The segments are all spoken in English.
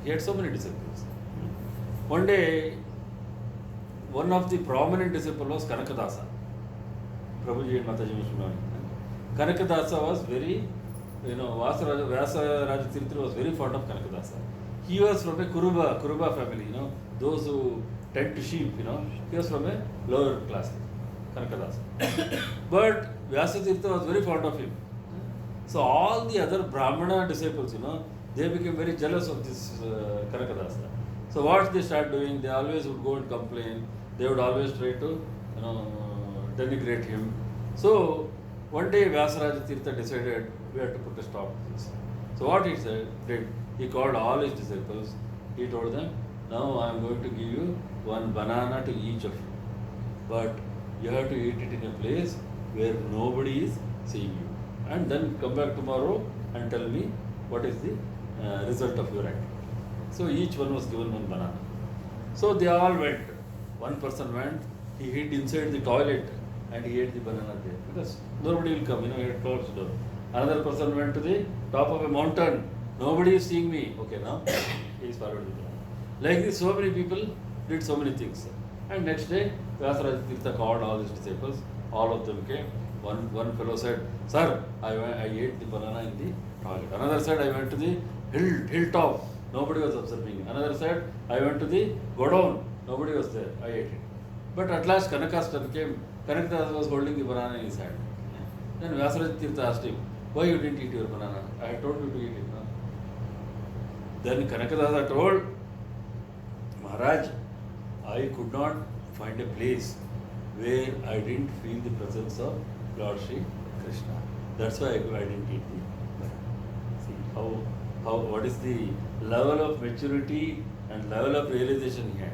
He had so many disciples. One day, one of the prominent disciples was Kanakadasa. Prabhuji and Mataji Mishmani. Kanakadasa was very, Vyasa Rajatirtha was very fond of Kanakadasa. He was from a Kuruba family, those who tend to sheep, he was from a lower class, Kanakadasa. But Vyasatirtha was very fond of him. So all the other Brahmana disciples, they became very jealous of this Kanakadasa. So what they start doing, they always would go and complain. They would always try to, denigrate him. So one day Vyasaraja Tirtha decided we have to put a stop to this. So what he did, he called all his disciples. He told them, now I am going to give you one banana to each of you. But you have to eat it in a place where nobody is seeing you. And then come back tomorrow and tell me what is the result of your activity. So each one was given one banana. So they all went. One person went, he hid inside the toilet and he ate the banana there. Because nobody will come, he had closed the door. Another person went to the top of a mountain. Nobody is seeing me. Okay, now he is followed the banana. Like this, so many people did so many things. And next day, Vyasaraja Tirtha called all his disciples. All of them came. One fellow said, Sir, I ate the banana in the toilet. Another said, I went to the hilltop. Nobody was observing. Another said, I went to the godown. Nobody was there. I ate it. But at last Kanaka's turn came. Kanakadasa was holding the banana in his hand. Then Vyasaraja Tirtha asked him, why you didn't eat your banana? I had told you to eat it. No? Then Kanakadasa told, Maharaj, I could not find a place where I didn't feel the presence of Lord Sri Krishna. That's why I didn't eat the banana. See what is the level of maturity and level of realization he had.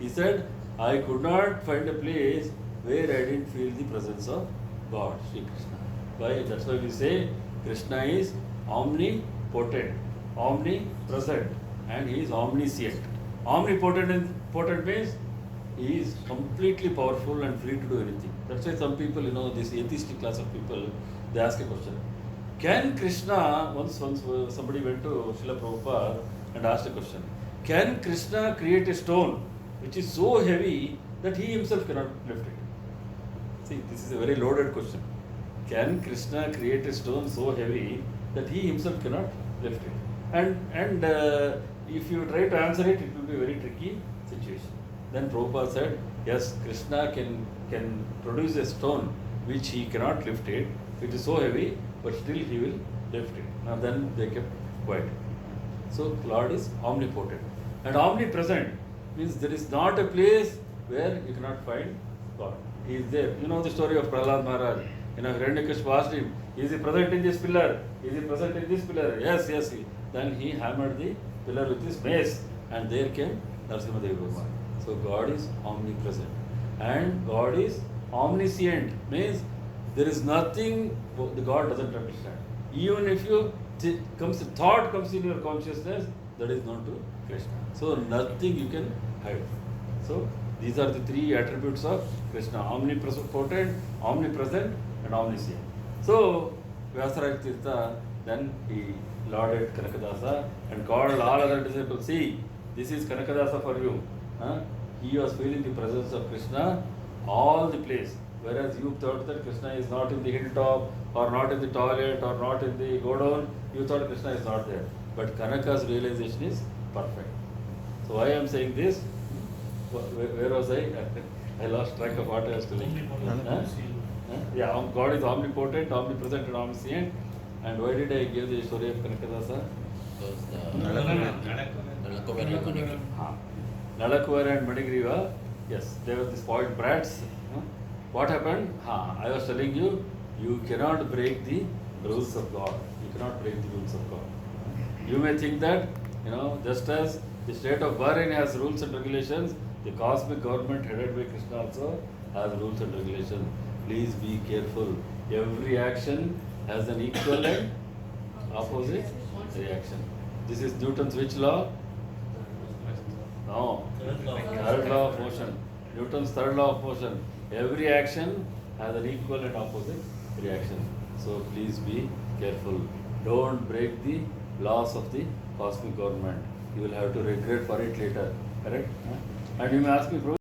He said, I could not find a place where I didn't feel the presence of God, Sri Krishna. Why? That's why we say Krishna is omnipotent, omnipresent, and he is omniscient. Omnipotent means he is completely powerful and free to do anything. That's why some people, this atheistic class of people, they ask a question. Can Krishna, once somebody went to Srila Prabhupada and asked a question, can Krishna create a stone which is so heavy that he himself cannot lift it? See, this is a very loaded question. Can Krishna create a stone so heavy that he himself cannot lift it? And if you try to answer it, it will be a very tricky situation. Then Prabhupada said, yes, Krishna can produce a stone which he cannot lift it. It is so heavy, but still he will lift it. Now then they kept quiet. So Lord is omnipotent. And omnipresent means there is not a place where you cannot find God. He is there. You know the story of Prahlad Maharaj. Hiranyakashipu asked him, is he present in this pillar? Is he present in this pillar? Yes. Then he hammered the pillar with his mace and there came Narasimhadev Bhagwan. So God is omnipresent. And God is omniscient. Means there is nothing the God doesn't understand. Even if thought comes in your consciousness, that is known to Krishna. So nothing you can hide. So these are the three attributes of Krishna: omnipotent, omnipresent, and omniscient. So Vyasaraja Tirtha, then he lauded Kanakadasa and called all other disciples. See, this is Kanakadasa for you. He was feeling the presence of Krishna all the place. Whereas you thought that Krishna is not in the hilltop, or not in the toilet, or not in the godown, you thought Krishna is not there. But Kanaka's realization is perfect. So why I am saying this? Where was I? I lost track of what I was telling. Yeah, God is omnipotent, omnipresent, and omniscient. And why did I give the story of Kanakadasa? Nalakuvar and Manigriva, yes, they were the spoiled brats. What happened? I was telling you, you cannot break the rules of God. You cannot break the rules of God. You may think that, just as the state of Bahrain has rules and regulations, the cosmic government headed by Krishna also has rules and regulations. Please be careful. Every action has an equal and opposite reaction. This is Newton's which law? No. Third law of motion. Newton's third law of motion. Every action has an equal and opposite reaction. So please be careful. Don't break the laws of the cosmic government. You will have to regret for it later, correct? And you may ask me, Prabhu,